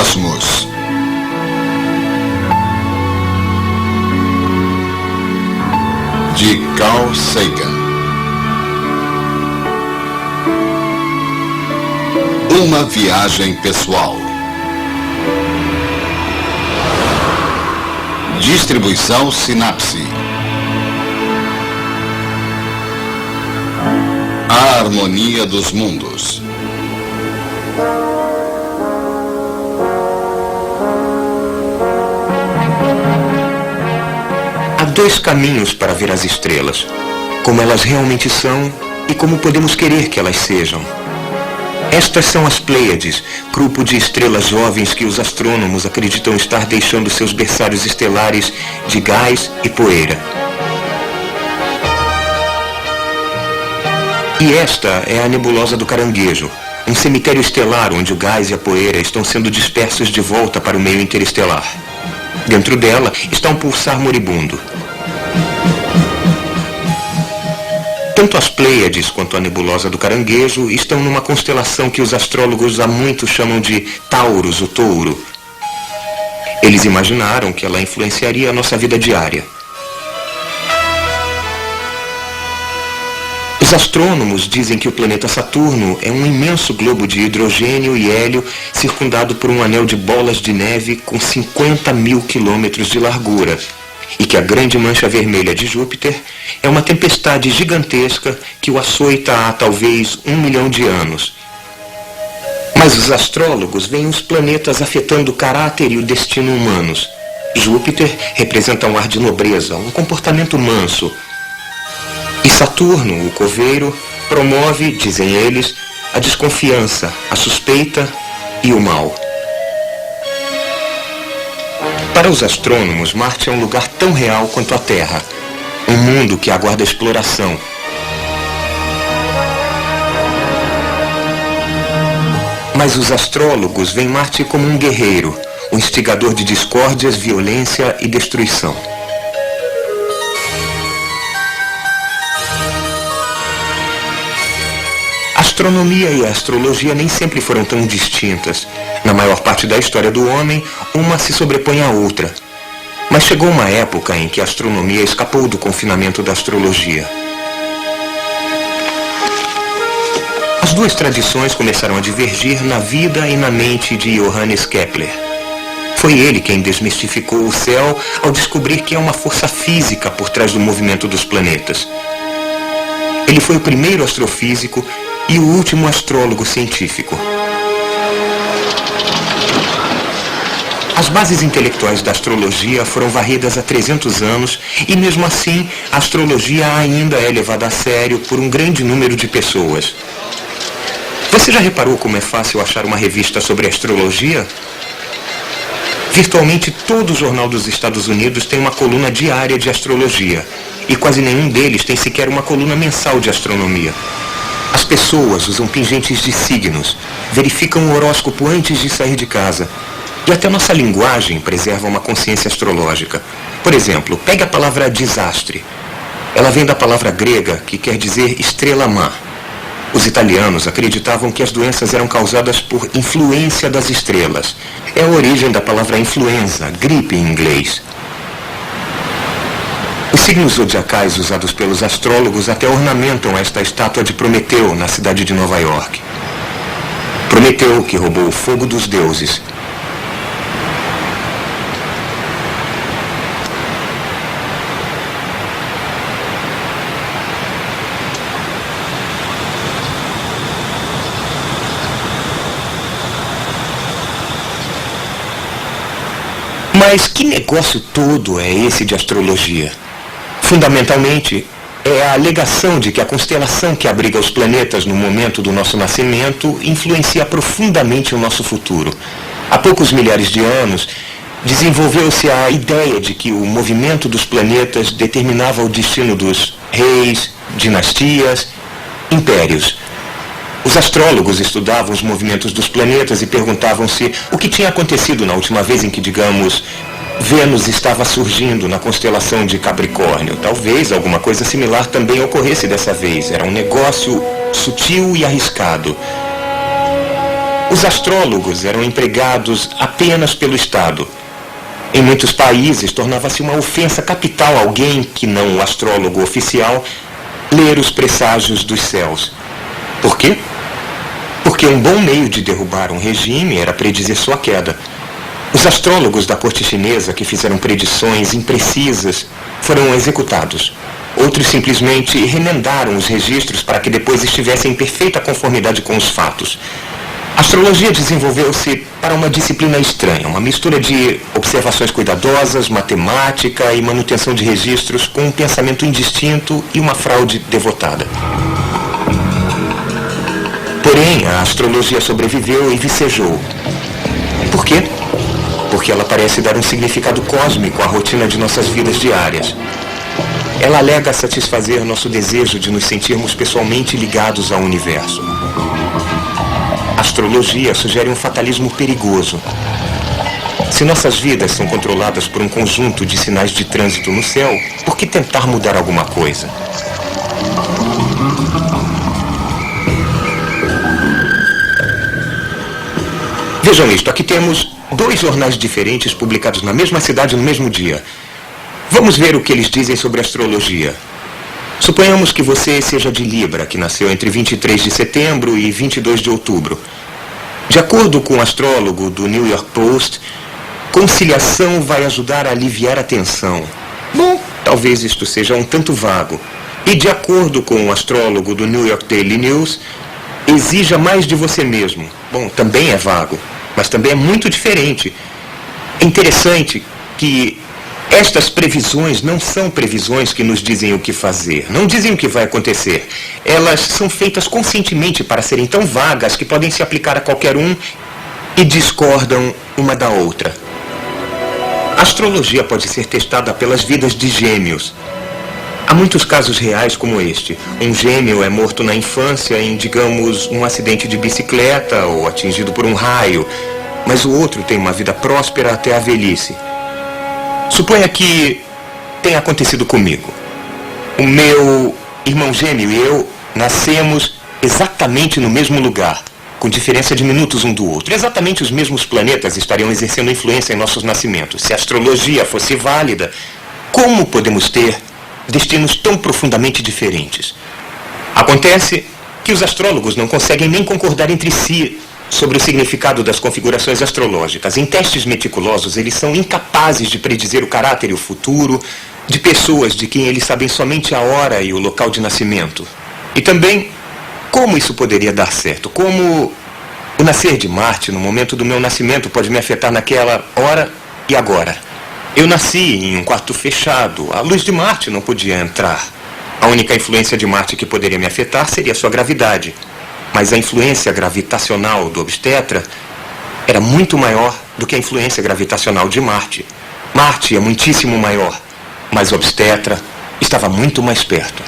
Cosmos. De Carl Sagan. Uma viagem pessoal. Distribuição Sinapse. A harmonia dos mundos. Há dois caminhos para ver as estrelas, como elas realmente são e como podemos querer que elas sejam. Estas são as Pleiades, grupo de estrelas jovens que os astrônomos acreditam estar deixando seus berçários estelares de gás e poeira. E esta é a nebulosa do Caranguejo, um cemitério estelar onde o gás e a poeira estão sendo dispersos de volta para o meio interestelar. Dentro dela está um pulsar moribundo. Tanto as Pleiades quanto a nebulosa do Caranguejo estão numa constelação que os astrólogos há muito chamam de Taurus, o touro. Eles imaginaram que ela influenciaria a nossa vida diária. Os astrônomos dizem que o planeta Saturno é um imenso globo de hidrogênio e hélio circundado por um anel de bolas de neve com 50 mil quilômetros de largura, e que a grande mancha vermelha de Júpiter é uma tempestade gigantesca que o açoita há talvez 1 milhão de anos. Mas os astrólogos veem os planetas afetando o caráter e o destino humanos. Júpiter representa um ar de nobreza, um comportamento manso. E Saturno, o coveiro, promove, dizem eles, a desconfiança, a suspeita e o mal. Para os astrônomos, Marte é um lugar tão real quanto a Terra, um mundo que aguarda exploração. Mas os astrólogos veem Marte como um guerreiro, um instigador de discórdias, violência e destruição. A astronomia e a astrologia nem sempre foram tão distintas. Na maior parte da história do homem, uma se sobrepõe à outra. Mas chegou uma época em que a astronomia escapou do confinamento da astrologia. As duas tradições começaram a divergir na vida e na mente de Johannes Kepler. Foi ele quem desmistificou o céu ao descobrir que é uma força física por trás do movimento dos planetas. Ele foi o primeiro astrofísico e o último astrólogo científico. As bases intelectuais da astrologia foram varridas há 300 anos e, mesmo assim, a astrologia ainda é levada a sério por um grande número de pessoas. Você já reparou como é fácil achar uma revista sobre astrologia? Virtualmente todo jornal dos Estados Unidos tem uma coluna diária de astrologia e quase nenhum deles tem sequer uma coluna mensal de astronomia. As pessoas usam pingentes de signos, verificam o horóscopo antes de sair de casa. E até nossa linguagem preserva uma consciência astrológica. Por exemplo, pegue a palavra desastre. Ela vem da palavra grega que quer dizer estrela má. Os italianos acreditavam que as doenças eram causadas por influência das estrelas. É a origem da palavra influenza, gripe em inglês. Os signos zodiacais usados pelos astrólogos até ornamentam esta estátua de Prometeu na cidade de Nova York. Prometeu, que roubou o fogo dos deuses. Mas que negócio todo é esse de astrologia? Fundamentalmente, é a alegação de que a constelação que abriga os planetas no momento do nosso nascimento influencia profundamente o nosso futuro. Há poucos milhares de anos, desenvolveu-se a ideia de que o movimento dos planetas determinava o destino dos reis, dinastias, impérios. Os astrólogos estudavam os movimentos dos planetas e perguntavam-se o que tinha acontecido na última vez em que, digamos, Vênus estava surgindo na constelação de Capricórnio. Talvez alguma coisa similar também ocorresse dessa vez. Era um negócio sutil e arriscado. Os astrólogos eram empregados apenas pelo Estado. Em muitos países, tornava-se uma ofensa capital alguém que não o astrólogo oficial ler os presságios dos céus. Por quê? Porque um bom meio de derrubar um regime era predizer sua queda. Os astrólogos da corte chinesa que fizeram predições imprecisas foram executados. Outros simplesmente remendaram os registros para que depois estivessem em perfeita conformidade com os fatos. A astrologia desenvolveu-se para uma disciplina estranha, uma mistura de observações cuidadosas, matemática e manutenção de registros com um pensamento indistinto e uma fraude devotada. Porém, a astrologia sobreviveu e vicejou. Por quê? Porque ela parece dar um significado cósmico à rotina de nossas vidas diárias. Ela alega satisfazer nosso desejo de nos sentirmos pessoalmente ligados ao universo. A astrologia sugere um fatalismo perigoso. Se nossas vidas são controladas por um conjunto de sinais de trânsito no céu, por que tentar mudar alguma coisa? Vejam isto, aqui temos 2 jornais diferentes publicados na mesma cidade no mesmo dia. Vamos ver o que eles dizem sobre astrologia. Suponhamos que você seja de Libra, que nasceu entre 23 de setembro e 22 de outubro. De acordo com o astrólogo do New York Post, conciliação vai ajudar a aliviar a tensão. Bom, talvez isto seja um tanto vago. E de acordo com o astrólogo do New York Daily News, exija mais de você mesmo. Bom, também é vago, mas também é muito diferente. É interessante que estas previsões não são previsões que nos dizem o que fazer, não dizem o que vai acontecer. Elas são feitas conscientemente para serem tão vagas que podem se aplicar a qualquer um e discordam uma da outra. A astrologia pode ser testada pelas vidas de gêmeos. Há muitos casos reais como este. Um gêmeo é morto na infância em, digamos, um acidente de bicicleta ou atingido por um raio, mas o outro tem uma vida próspera até a velhice. Suponha que tenha acontecido comigo. O meu irmão gêmeo e eu nascemos exatamente no mesmo lugar, com diferença de minutos um do outro. Exatamente os mesmos planetas estariam exercendo influência em nossos nascimentos. Se a astrologia fosse válida, como podemos ter destinos tão profundamente diferentes? Acontece que os astrólogos não conseguem nem concordar entre si sobre o significado das configurações astrológicas. Em testes meticulosos, eles são incapazes de predizer o caráter e o futuro de pessoas de quem eles sabem somente a hora e o local de nascimento. E também, como isso poderia dar certo? Como o nascer de Marte no momento do meu nascimento pode me afetar naquela hora e agora? Eu nasci em um quarto fechado, a luz de Marte não podia entrar. A única influência de Marte que poderia me afetar seria sua gravidade. Mas a influência gravitacional do obstetra era muito maior do que a influência gravitacional de Marte. Marte é muitíssimo maior, mas o obstetra estava muito mais perto.